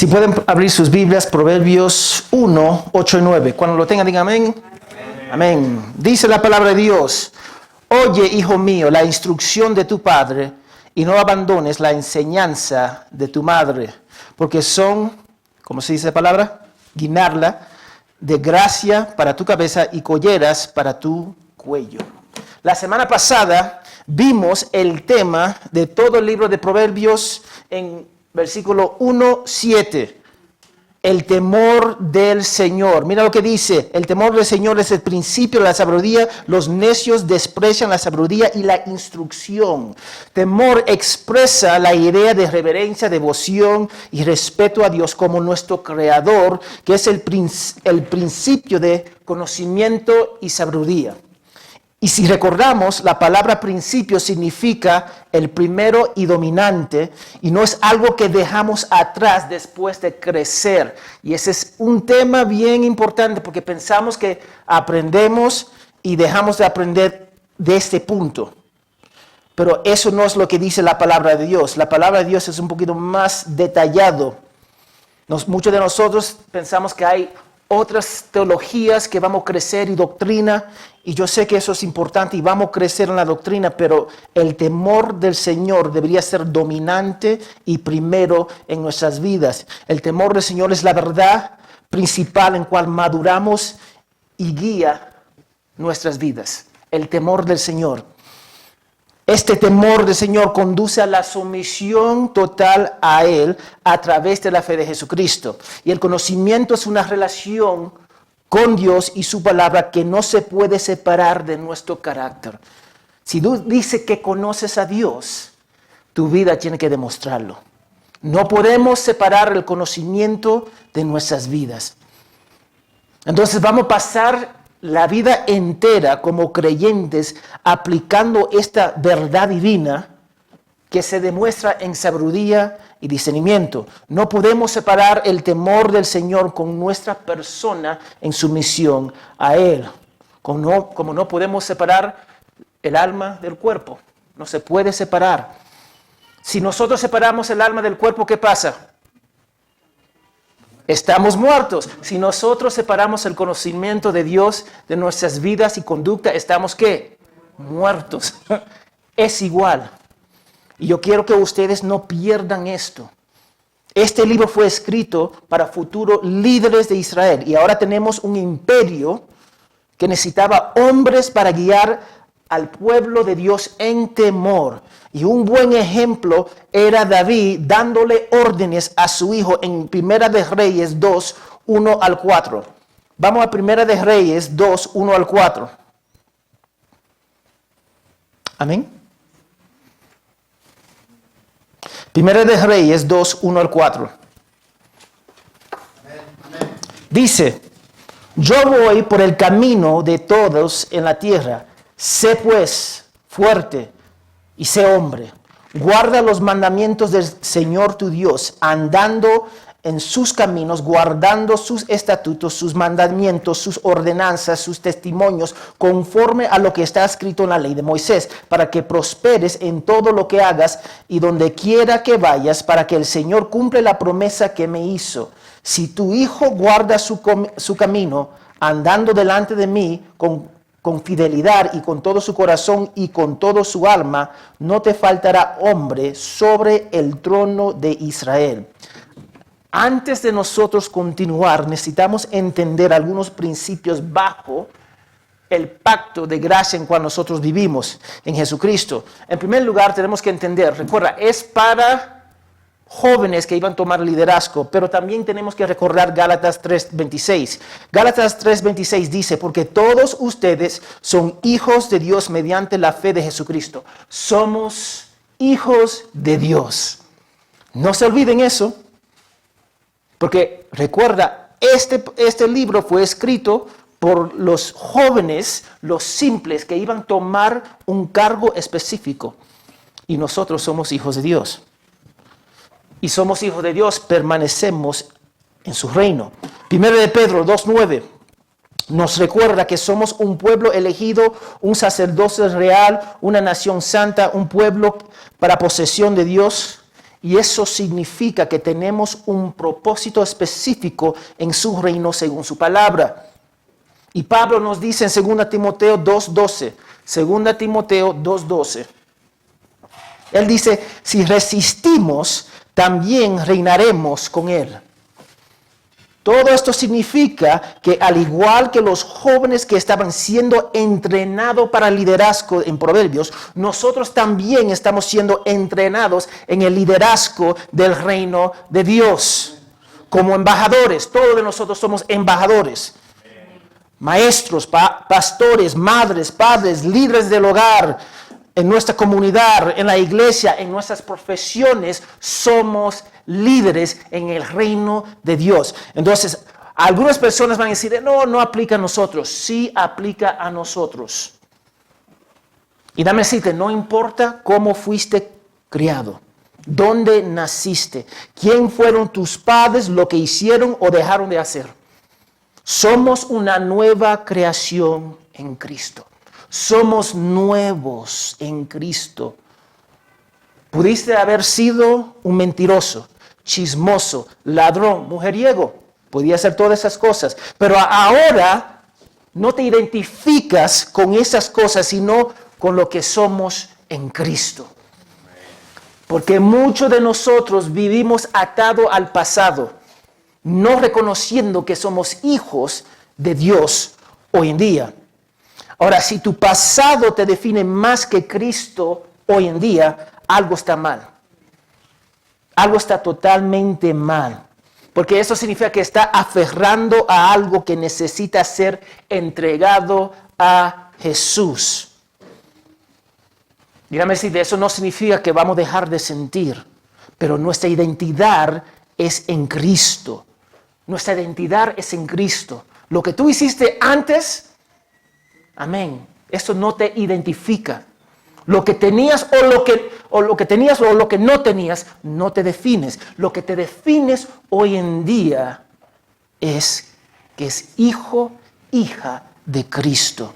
Si pueden abrir sus Biblias, Proverbios 1, 8 y 9. Cuando lo tengan, digan amén. Amén. Dice la palabra de Dios: oye, hijo mío, la instrucción de tu padre, y no abandones la enseñanza de tu madre, porque son, ¿cómo se dice la palabra? Guinarla, de gracia para tu cabeza y colleras para tu cuello. La semana pasada vimos el tema de todo el libro de Proverbios en versículo 1, 7. El temor del Señor. Mira lo que dice: el temor del Señor es el principio de la sabiduría. Los necios desprecian la sabiduría y la instrucción. Temor expresa la idea de reverencia, devoción y respeto a Dios como nuestro creador, que es el principio de conocimiento y sabiduría. Y si recordamos, la palabra principio significa el primero y dominante, y no es algo que dejamos atrás después de crecer. Y ese es un tema bien importante, porque pensamos que aprendemos y dejamos de aprender de este punto. Pero eso no es lo que dice la palabra de Dios. La palabra de Dios es un poquito más detallado. Muchos de nosotros pensamos que hay otras teologías que vamos a crecer y doctrina, y yo sé que eso es importante y vamos a crecer en la doctrina, pero el temor del Señor debería ser dominante y primero en nuestras vidas. El temor del Señor es la verdad principal en cual maduramos y guía nuestras vidas. El temor del Señor. Este temor del Señor conduce a la sumisión total a Él a través de la fe de Jesucristo. Y el conocimiento es una relación con Dios y su palabra que no se puede separar de nuestro carácter. Si tú dices que conoces a Dios, tu vida tiene que demostrarlo. No podemos separar el conocimiento de nuestras vidas. Entonces vamos a pasar la vida entera como creyentes aplicando esta verdad divina que se demuestra en sabiduría y discernimiento. No podemos separar el temor del Señor con nuestra persona en sumisión a Él. Como no podemos separar el alma del cuerpo. No se puede separar. Si nosotros separamos el alma del cuerpo, ¿qué pasa? Estamos muertos. Si nosotros separamos el conocimiento de Dios de nuestras vidas y conducta, ¿estamos qué? Muertos. Es igual. Y yo quiero que ustedes no pierdan esto. Este libro fue escrito para futuros líderes de Israel. Y ahora tenemos un imperio que necesitaba hombres para guiar al pueblo de Dios en temor. Y un buen ejemplo era David dándole órdenes a su hijo en Primera de Reyes 2, 1 al 4. Vamos a Primera de Reyes 2, 1 al 4. Amén. Primera de Reyes 2, 1 al 4. Amén. Dice: yo voy por el camino de todos en la tierra. Sé pues fuerte y sé hombre. Guarda los mandamientos del Señor tu Dios, andando en sus caminos, guardando sus estatutos, sus mandamientos, sus ordenanzas, sus testimonios, conforme a lo que está escrito en la ley de Moisés, para que prosperes en todo lo que hagas y donde quiera que vayas, para que el Señor cumple la promesa que me hizo. Si tu hijo guarda su camino, andando delante de mí con fidelidad y con todo su corazón y con todo su alma, no te faltará hombre sobre el trono de Israel. Antes de nosotros continuar, necesitamos entender algunos principios bajo el pacto de gracia en cual nosotros vivimos en Jesucristo. En primer lugar, tenemos que entender, recuerda, es para jóvenes que iban a tomar liderazgo, pero también tenemos que recordar Gálatas 3:26. Gálatas 3:26 dice: porque todos ustedes son hijos de Dios mediante la fe de Jesucristo. Somos hijos de Dios. No se olviden eso, porque recuerda, este libro fue escrito por los jóvenes, los simples, que iban a tomar un cargo específico. Y nosotros somos hijos de Dios. Y somos hijos de Dios, permanecemos en su reino. Primero de Pedro 2:9 nos recuerda que somos un pueblo elegido, un sacerdocio real, una nación santa, un pueblo para posesión de Dios. Y eso significa que tenemos un propósito específico en su reino según su palabra. Y Pablo nos dice en 2 Timoteo 2:12, 2 Timoteo 2:12, él dice, si resistimos, también reinaremos con él. Todo esto significa que al igual que los jóvenes que estaban siendo entrenados para liderazgo en Proverbios, nosotros también estamos siendo entrenados en el liderazgo del reino de Dios. Como embajadores, todos de nosotros somos embajadores. Maestros, pastores, madres, padres, líderes del hogar, en nuestra comunidad, en la iglesia, en nuestras profesiones, somos líderes en el reino de Dios. Entonces, algunas personas van a decir, no aplica a nosotros. Sí aplica a nosotros. Y dame decirte, no importa cómo fuiste criado, dónde naciste, quién fueron tus padres, lo que hicieron o dejaron de hacer. Somos una nueva creación en Cristo. Somos nuevos en Cristo. Pudiste haber sido un mentiroso, chismoso, ladrón, mujeriego. Podía hacer todas esas cosas. Pero ahora no te identificas con esas cosas, sino con lo que somos en Cristo. Porque muchos de nosotros vivimos atados al pasado, no reconociendo que somos hijos de Dios hoy en día. Ahora, si tu pasado te define más que Cristo hoy en día, algo está mal. Algo está totalmente mal. Porque eso significa que está aferrando a algo que necesita ser entregado a Jesús. Dígame si de eso no significa que vamos a dejar de sentir, pero nuestra identidad es en Cristo. Nuestra identidad es en Cristo. Lo que tú hiciste antes, amén, eso no te identifica. Lo que tenías o lo que no tenías, no te defines. Lo que te defines hoy en día es que es hijo, hija de Cristo.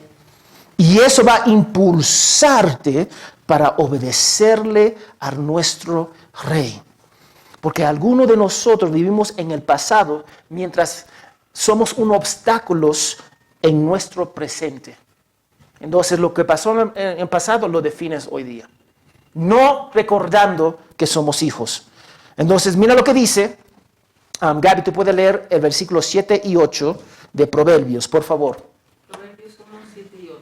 Y eso va a impulsarte para obedecerle a nuestro Rey. Porque algunos de nosotros vivimos en el pasado mientras somos un obstáculo en nuestro presente. Entonces lo que pasó en el pasado lo defines hoy día. No recordando que somos hijos. Entonces mira lo que dice. Gaby, tú puedes leer el versículo 7 y 8 de Proverbios, por favor. Proverbios 1, 7 y 8.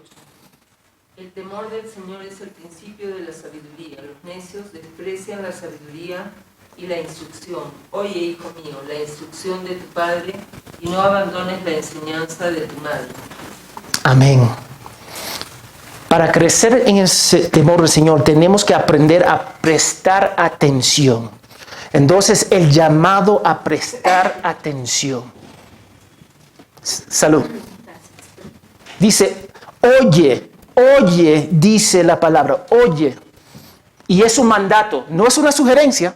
El temor del Señor es el principio de la sabiduría. Los necios desprecian la sabiduría y la instrucción. Oye, hijo mío, la instrucción de tu padre y no abandones la enseñanza de tu madre. Amén. Para crecer en ese temor del Señor tenemos que aprender a prestar atención. Entonces el llamado a prestar atención. Salud. Dice, oye, dice la palabra, oye. Y es un mandato, no es una sugerencia.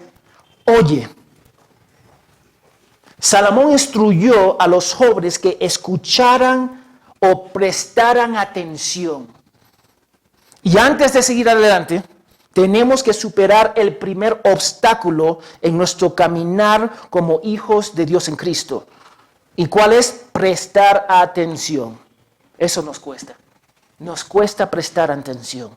Oye. Salomón instruyó a los jóvenes que escucharan o prestaran atención. Y antes de seguir adelante, tenemos que superar el primer obstáculo en nuestro caminar como hijos de Dios en Cristo. ¿Y cuál es? Prestar atención. Eso nos cuesta. Nos cuesta prestar atención.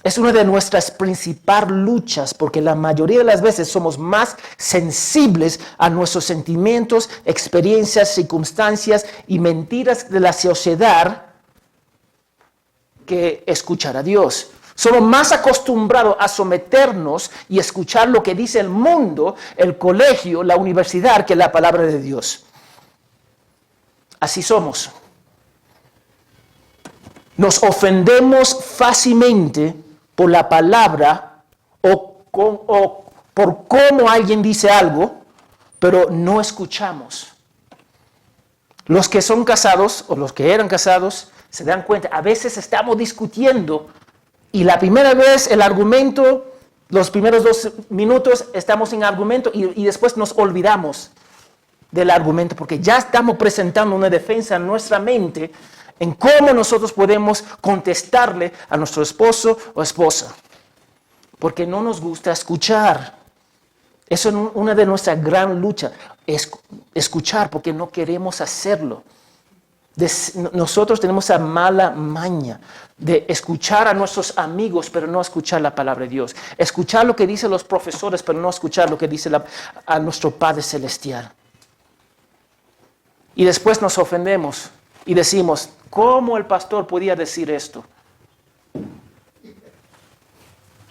Es una de nuestras principales luchas porque la mayoría de las veces somos más sensibles a nuestros sentimientos, experiencias, circunstancias y mentiras de la sociedad que escuchar a Dios. Somos más acostumbrados a someternos y escuchar lo que dice el mundo, el colegio, la universidad, que la palabra de Dios. Así somos. Nos ofendemos fácilmente por la palabra o por cómo alguien dice algo, pero no escuchamos. Los que son casados o los que eran casados se dan cuenta, a veces estamos discutiendo y la primera vez el argumento, los primeros 2 minutos estamos en argumento y después nos olvidamos del argumento porque ya estamos presentando una defensa en nuestra mente en cómo nosotros podemos contestarle a nuestro esposo o esposa. Porque no nos gusta escuchar. Eso es una de nuestras gran luchas, escuchar porque no queremos hacerlo. Nosotros tenemos esa mala maña de escuchar a nuestros amigos, pero no escuchar la palabra de Dios. Escuchar lo que dicen los profesores, pero no escuchar lo que dice a nuestro Padre Celestial. Y después nos ofendemos y decimos, ¿cómo el pastor podía decir esto?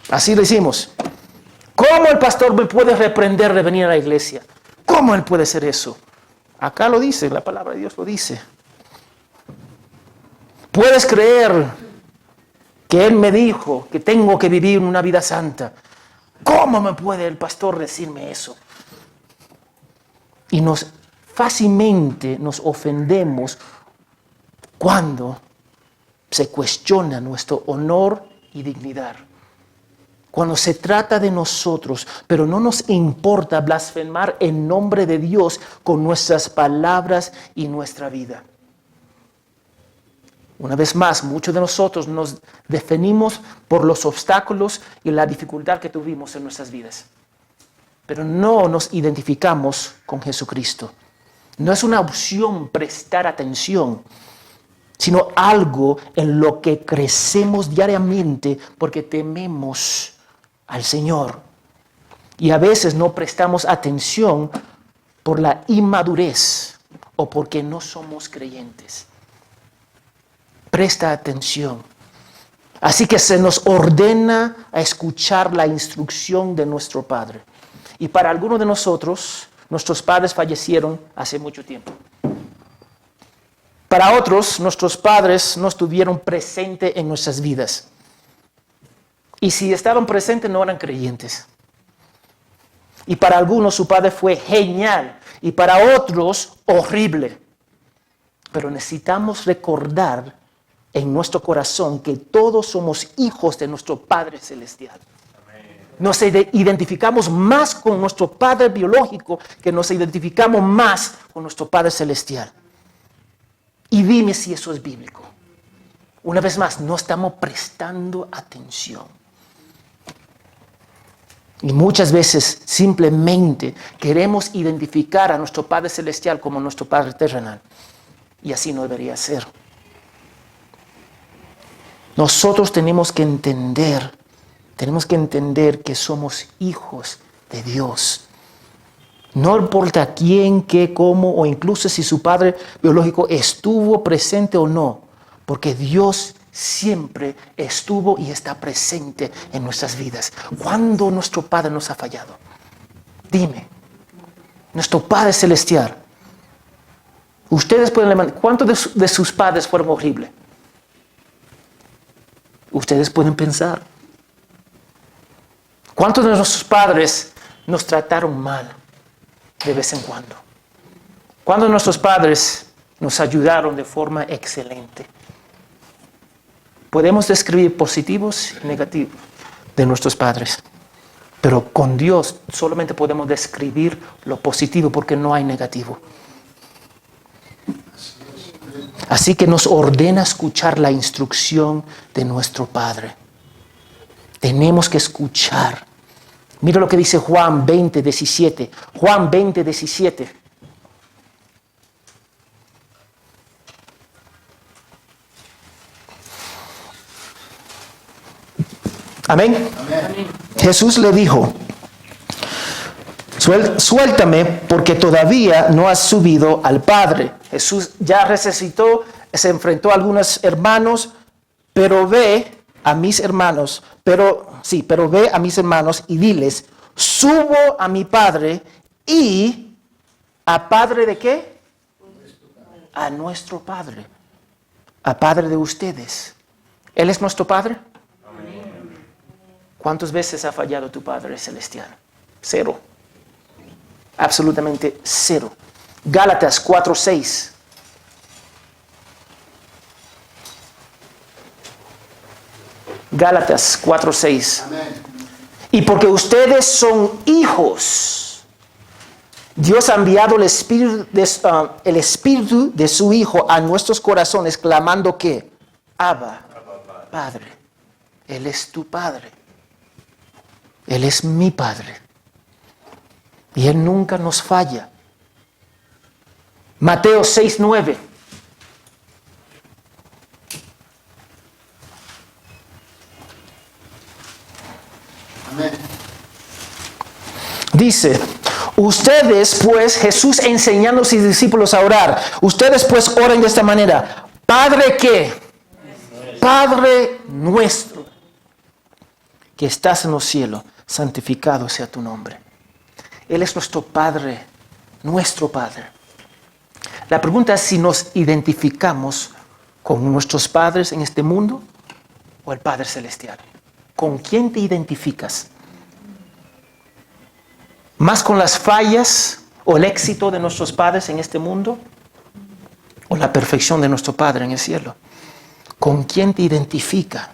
Así decimos. ¿Cómo el pastor me puede reprender de venir a la iglesia? ¿Cómo él puede hacer eso? Acá lo dice, la palabra de Dios lo dice. ¿Puedes creer que él me dijo que tengo que vivir una vida santa? ¿Cómo me puede el pastor decirme eso? Y fácilmente nos ofendemos cuando se cuestiona nuestro honor y dignidad. Cuando se trata de nosotros, pero no nos importa blasfemar en nombre de Dios con nuestras palabras y nuestra vida. Una vez más, muchos de nosotros nos definimos por los obstáculos y la dificultad que tuvimos en nuestras vidas. Pero no nos identificamos con Jesucristo. No es una opción prestar atención, sino algo en lo que crecemos diariamente porque tememos al Señor. Y a veces no prestamos atención por la inmadurez o porque no somos creyentes. Presta atención. Así que se nos ordena a escuchar la instrucción de nuestro Padre. Y para algunos de nosotros, nuestros padres fallecieron hace mucho tiempo. Para otros, nuestros padres no estuvieron presentes en nuestras vidas. Y si estaban presentes, no eran creyentes. Y para algunos su padre fue genial. Y para otros, horrible. Pero necesitamos recordar en nuestro corazón que todos somos hijos de nuestro Padre Celestial. Nos identificamos más con nuestro Padre biológico que nos identificamos más con nuestro Padre Celestial. Y dime si eso es bíblico. Una vez más, no estamos prestando atención. Y muchas veces simplemente queremos identificar a nuestro Padre Celestial como nuestro Padre terrenal. Y así no debería ser. Nosotros tenemos que entender que somos hijos de Dios. No importa quién, qué, cómo, o incluso si su padre biológico estuvo presente o no, porque Dios siempre estuvo y está presente en nuestras vidas. ¿Cuándo nuestro Padre nos ha fallado? Dime, nuestro Padre Celestial. Ustedes pueden levantar, ¿cuántos de sus padres fueron horribles? Ustedes pueden pensar. ¿Cuántos de nuestros padres nos trataron mal de vez en cuando? ¿Cuántos de nuestros padres nos ayudaron de forma excelente? Podemos describir positivos y negativos de nuestros padres, pero con Dios solamente podemos describir lo positivo porque no hay negativo. Así que nos ordena escuchar la instrucción de nuestro Padre. Tenemos que escuchar. Mira lo que dice Juan 20:17. Juan 20:17. Amén. Amén. Jesús le dijo, suéltame porque todavía no has subido al Padre. Jesús ya resucitó, se enfrentó a algunos hermanos, pero ve a mis hermanos, pero ve a mis hermanos y diles, subo a mi Padre y a Padre de qué? A nuestro Padre, a Padre de ustedes. ¿Él es nuestro Padre? ¿Cuántas veces ha fallado tu Padre Celestial? 0. Absolutamente 0. Gálatas 4:6. Gálatas 4:6. Y porque ustedes son hijos, Dios ha enviado el Espíritu de su Hijo a nuestros corazones, clamando que, Abba, Padre. Él es tu Padre. Él es mi Padre. Y Él nunca nos falla. Mateo 6:9. Amén. Dice, ustedes pues, Jesús enseñando a sus discípulos a orar, ustedes pues oren de esta manera. Padre, ¿qué? Padre nuestro, que estás en los cielos, santificado sea tu nombre. Él es nuestro Padre, nuestro Padre. La pregunta es si nos identificamos con nuestros padres en este mundo o el Padre Celestial. ¿Con quién te identificas? ¿Más con las fallas o el éxito de nuestros padres en este mundo? ¿O la perfección de nuestro Padre en el cielo? ¿Con quién te identifica?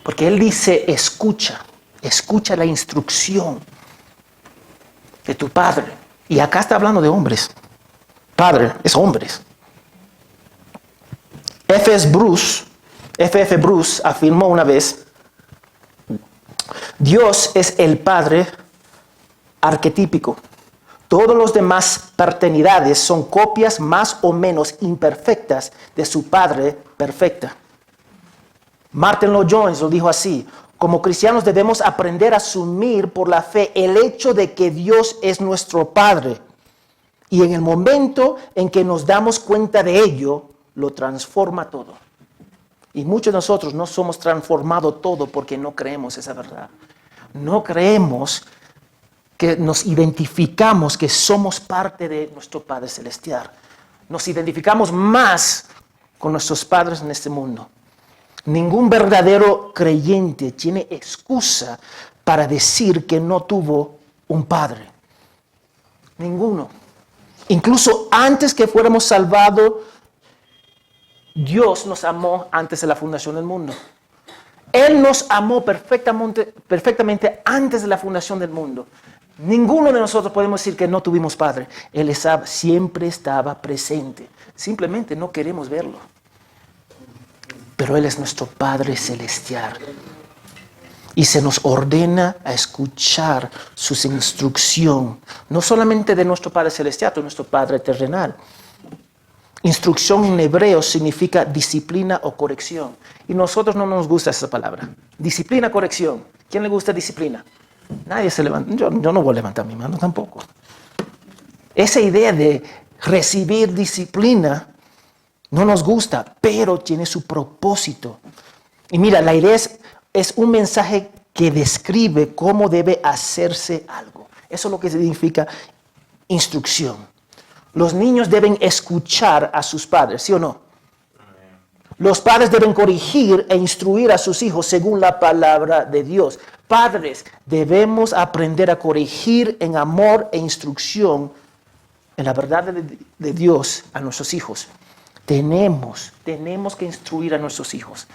Porque Él dice, escucha la instrucción de tu Padre. Y acá está hablando de hombres. Padre es hombres. F.F. Bruce afirmó una vez, Dios es el Padre arquetípico. Todos los demás paternidades son copias más o menos imperfectas de su Padre perfecta. Martin Lloyd-Jones lo dijo así, como cristianos debemos aprender a asumir por la fe el hecho de que Dios es nuestro Padre. Y en el momento en que nos damos cuenta de ello, lo transforma todo. Y muchos de nosotros no somos transformados todo porque no creemos esa verdad. No creemos que nos identificamos que somos parte de nuestro Padre Celestial. Nos identificamos más con nuestros padres en este mundo. Ningún verdadero creyente tiene excusa para decir que no tuvo un padre. Ninguno. Incluso antes que fuéramos salvados, Dios nos amó antes de la fundación del mundo. Él nos amó perfectamente antes de la fundación del mundo. Ninguno de nosotros podemos decir que no tuvimos padre. Él siempre estaba presente. Simplemente no queremos verlo. Pero Él es nuestro Padre Celestial. Y se nos ordena a escuchar sus instrucciones. No solamente de nuestro Padre Celestial, de nuestro Padre terrenal. Instrucción en hebreo significa disciplina o corrección. Y nosotros no nos gusta esa palabra. Disciplina, corrección. ¿Quién le gusta disciplina? Nadie se levanta. Yo no voy a levantar mi mano tampoco. Esa idea de recibir disciplina no nos gusta, pero tiene su propósito. Y mira, la idea es un mensaje que describe cómo debe hacerse algo. Eso es lo que significa instrucción. Los niños deben escuchar a sus padres, ¿sí o no? Los padres deben corregir e instruir a sus hijos según la palabra de Dios. Padres, debemos aprender a corregir en amor e instrucción en la verdad de Dios a nuestros hijos. Tenemos que instruir a nuestros hijos.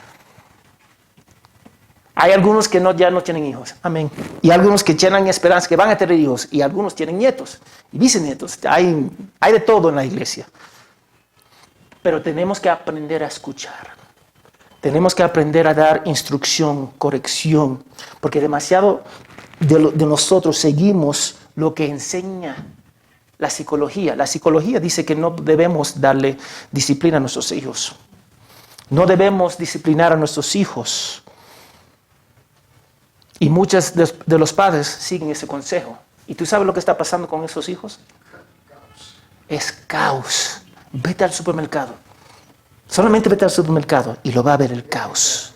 Hay algunos que ya no tienen hijos, amén. Y algunos que tienen esperanza que van a tener hijos. Y algunos tienen nietos y bisnietos. Hay de todo en la iglesia. Pero tenemos que aprender a escuchar. Tenemos que aprender a dar instrucción, corrección. Porque demasiado de nosotros seguimos lo que enseña la psicología. La psicología dice que no debemos darle disciplina a nuestros hijos. No debemos disciplinar a nuestros hijos. Y muchos de los padres siguen ese consejo. ¿Y tú sabes lo que está pasando con esos hijos? Es caos. Vete al supermercado. Solamente vete al supermercado y lo va a ver el caos.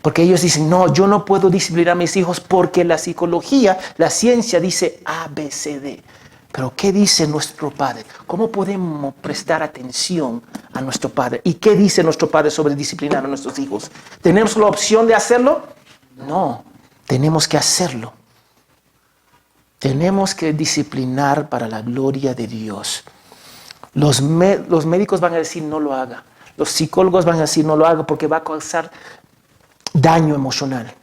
Porque ellos dicen, no, yo no puedo disciplinar a mis hijos porque la psicología, la ciencia dice A, B, C, D. Pero ¿qué dice nuestro Padre? ¿Cómo podemos prestar atención a nuestro Padre? ¿Y qué dice nuestro Padre sobre disciplinar a nuestros hijos? ¿Tenemos la opción de hacerlo? No, tenemos que hacerlo. Tenemos que disciplinar para la gloria de Dios. Los médicos van a decir no lo haga. Los psicólogos van a decir no lo haga porque va a causar daño emocional.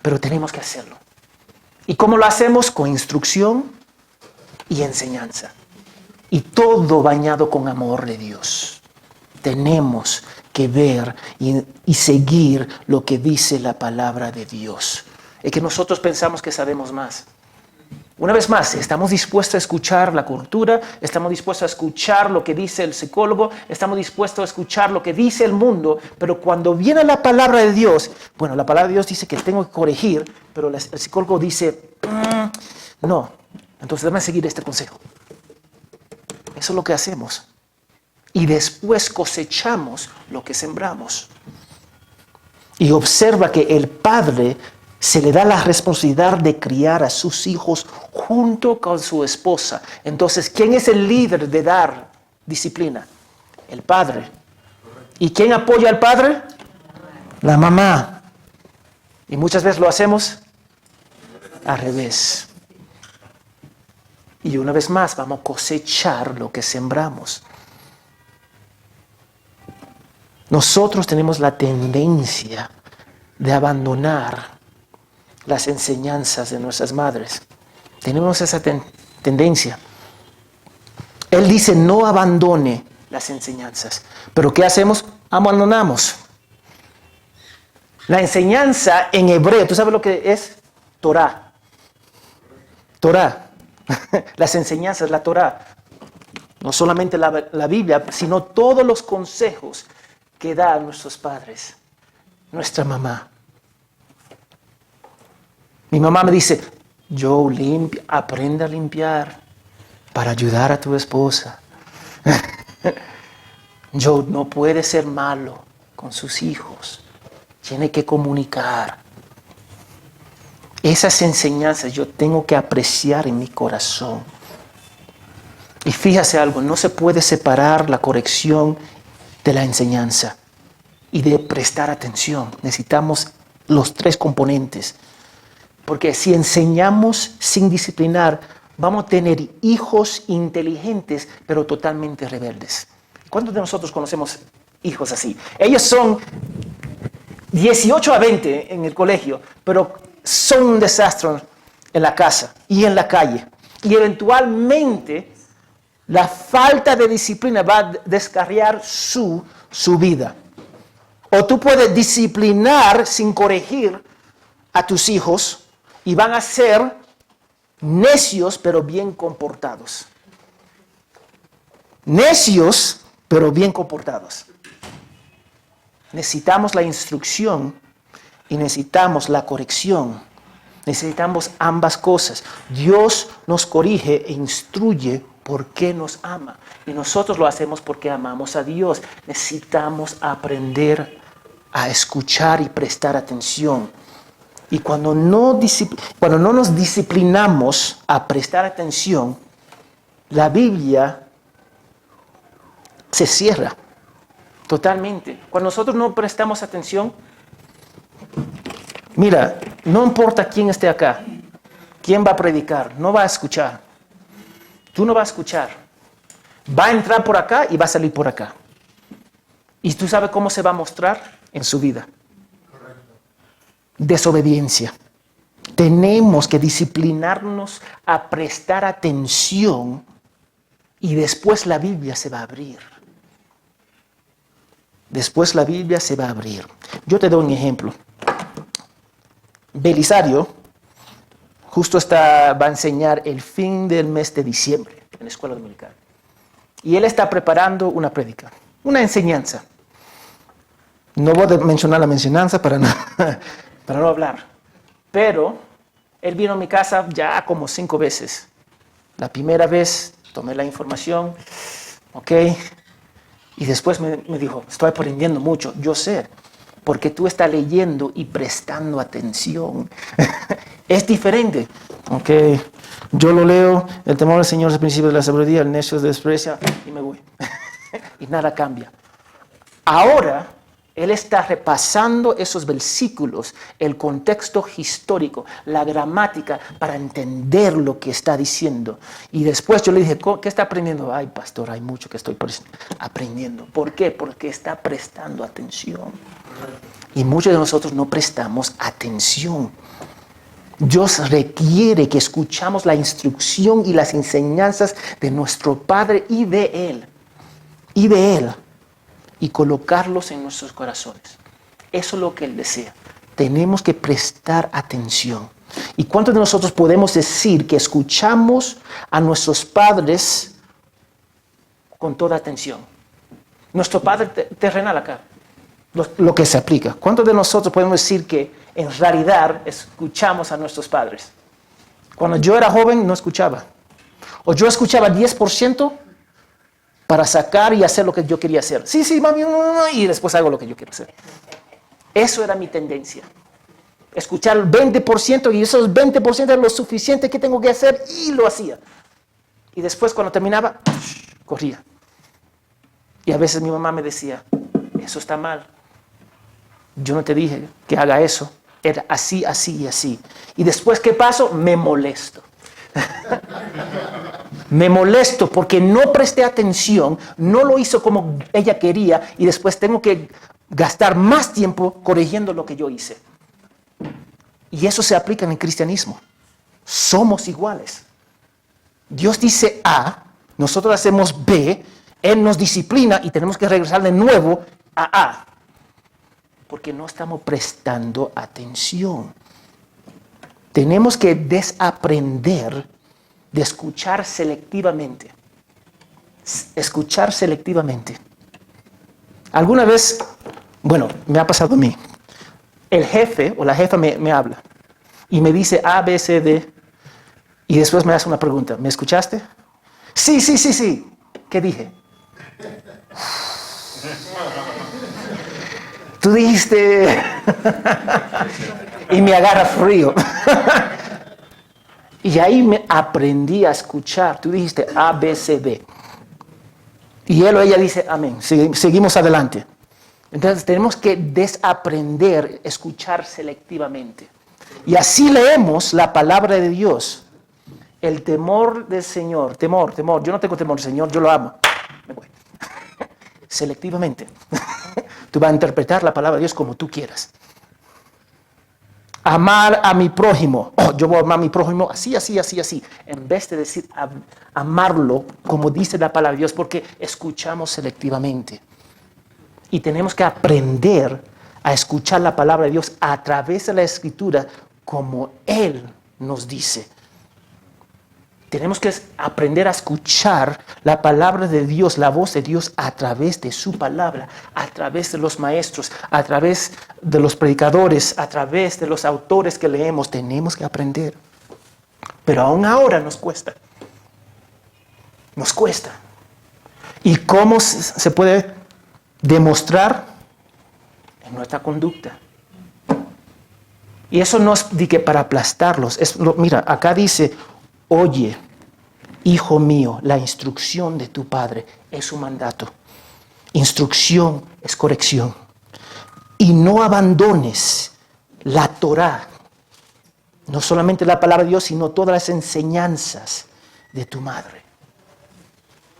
Pero tenemos que hacerlo. ¿Y cómo lo hacemos? Con instrucción y enseñanza. Y todo bañado con amor de Dios. Tenemos que ver y seguir lo que dice la palabra de Dios. Es que nosotros pensamos que sabemos más. Una vez más, estamos dispuestos a escuchar la cultura, estamos dispuestos a escuchar lo que dice el psicólogo, estamos dispuestos a escuchar lo que dice el mundo, pero cuando viene la palabra de Dios, bueno, la palabra de Dios dice que tengo que corregir, pero el psicólogo dice, no, entonces déjame seguir este consejo. Eso es lo que hacemos. Y después cosechamos lo que sembramos. Y observa que el padre se le da la responsabilidad de criar a sus hijos junto con su esposa. Entonces, ¿quién es el líder de dar disciplina? El padre. ¿Y quién apoya al padre? La mamá. Y muchas veces lo hacemos al revés. Y una vez más vamos a cosechar lo que sembramos. Nosotros tenemos la tendencia de abandonar las enseñanzas de nuestras madres. Tenemos esa tendencia. Él dice, no abandone las enseñanzas. ¿Pero qué hacemos? Abandonamos. La enseñanza en hebreo, ¿tú sabes lo que es? Torah. Torah. Las enseñanzas, la Torah. No solamente la Biblia, sino todos los consejos que dan nuestros padres, nuestra mamá. Mi mamá me dice, Joe, aprende a limpiar para ayudar a tu esposa. Joe no puede ser malo con sus hijos. Tiene que comunicar. Esas enseñanzas yo tengo que apreciar en mi corazón. Y fíjese algo, no se puede separar la corrección de la enseñanza y de prestar atención. Necesitamos los tres componentes. Porque si enseñamos sin disciplinar, vamos a tener hijos inteligentes, pero totalmente rebeldes. ¿Cuántos de nosotros conocemos hijos así? Ellos son 18 a 20 en el colegio, pero son un desastre en la casa y en la calle. Y eventualmente la falta de disciplina va a descarriar su vida. O tú puedes disciplinar sin corregir a tus hijos y van a ser necios pero bien comportados. Necios pero bien comportados. Necesitamos la instrucción y necesitamos la corrección. Necesitamos ambas cosas. Dios nos corrige e instruye porque nos ama. Y nosotros lo hacemos porque amamos a Dios. Necesitamos aprender a escuchar y prestar atención. Y cuando no nos disciplinamos a prestar atención, la Biblia se cierra totalmente. Cuando nosotros no prestamos atención, mira, no importa quién esté acá, quién va a predicar, no va a escuchar. Tú no vas a escuchar. Va a entrar por acá y va a salir por acá. ¿Y tú sabes cómo se va a mostrar en su vida? Desobediencia. Tenemos que disciplinarnos a prestar atención y después la Biblia se va a abrir. Después la Biblia se va a abrir. Yo te doy un ejemplo. Belisario justo va a enseñar el fin del mes de diciembre en la escuela dominical. Y él está preparando una prédica, una enseñanza. No voy a mencionar la enseñanza para no hablar. Pero él vino a mi casa ya como 5 veces. La primera vez tomé la información, ok, y después me dijo, estoy aprendiendo mucho. Yo sé, porque tú estás leyendo y prestando atención. Es diferente, ok. Yo lo leo, el temor del Señor es el principio de la sabiduría, el necio desprecia y me voy. Y nada cambia. Ahora él está repasando esos versículos, el contexto histórico, la gramática, para entender lo que está diciendo. Y después yo le dije, ¿qué está aprendiendo? Ay, pastor, hay mucho que estoy aprendiendo. ¿Por qué? Porque está prestando atención. Y muchos de nosotros no prestamos atención. Dios requiere que escuchamos la instrucción y las enseñanzas de nuestro Padre y de Él. Y colocarlos en nuestros corazones. Eso es lo que Él desea. Tenemos que prestar atención. ¿Y cuántos de nosotros podemos decir que escuchamos a nuestros padres con toda atención? Nuestro padre terrenal acá, lo que se aplica. ¿Cuántos de nosotros podemos decir que en realidad escuchamos a nuestros padres? Cuando yo era joven no escuchaba. O yo escuchaba 10% para sacar y hacer lo que yo quería hacer. Sí, mami, y después hago lo que yo quiero hacer. Eso era mi tendencia. Escuchar el 20% y esos 20% era lo suficiente que tengo que hacer y lo hacía. Y después cuando terminaba, corría. Y a veces mi mamá me decía, eso está mal. Yo no te dije que haga eso. Era así, así y así. Y después, ¿qué pasó? Me molesto. Me molesto porque no presté atención, no lo hizo como ella quería y después tengo que gastar más tiempo corrigiendo lo que yo hice. Y eso se aplica en el cristianismo. Somos iguales. Dios dice A, nosotros hacemos B, Él nos disciplina y tenemos que regresar de nuevo a A. Porque no estamos prestando atención. Tenemos que desaprender de escuchar selectivamente. Escuchar selectivamente. Alguna vez, bueno, me ha pasado a mí. El jefe o la jefa me habla y me dice A, B, C, D y después me hace una pregunta. ¿Me escuchaste? Sí. ¿Qué dije? Tú dijiste y me agarra frío. Y ahí me aprendí a escuchar. Tú dijiste A, B, C, D. Y él o ella dice amén. Seguimos adelante. Entonces tenemos que desaprender a escuchar selectivamente. Y así leemos la palabra de Dios. El temor del Señor. Temor. Yo no tengo temor del Señor, yo lo amo. Me voy. Selectivamente. Tú vas a interpretar la palabra de Dios como tú quieras. Amar a mi prójimo. Yo voy a amar a mi prójimo así. En vez de decir amarlo como dice la palabra de Dios, porque escuchamos selectivamente. Y tenemos que aprender a escuchar la palabra de Dios a través de la Escritura como Él nos dice. Tenemos que aprender a escuchar la palabra de Dios, la voz de Dios a través de su palabra, a través de los maestros, a través de los predicadores, a través de los autores que leemos. Tenemos que aprender. Pero aún ahora nos cuesta. Nos cuesta. ¿Y cómo se puede demostrar? En nuestra conducta. Y eso no es de que para aplastarlos. Mira, acá dice, oye, hijo mío, la instrucción de tu padre es su mandato. Instrucción es corrección. Y no abandones la Torá. No solamente la palabra de Dios, sino todas las enseñanzas de tu madre.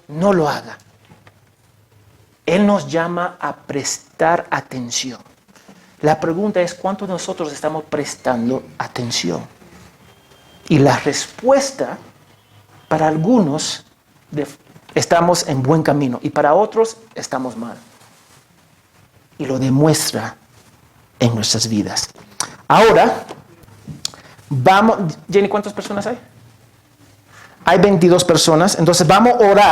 No lo haga. Él nos llama a prestar atención. La pregunta es, ¿cuántos de nosotros estamos prestando atención? Y la respuesta, para algunos, estamos en buen camino y para otros estamos mal. Y lo demuestra en nuestras vidas. Ahora, vamos, Jenny, ¿cuántas personas hay? Hay 22 personas, entonces vamos a orar.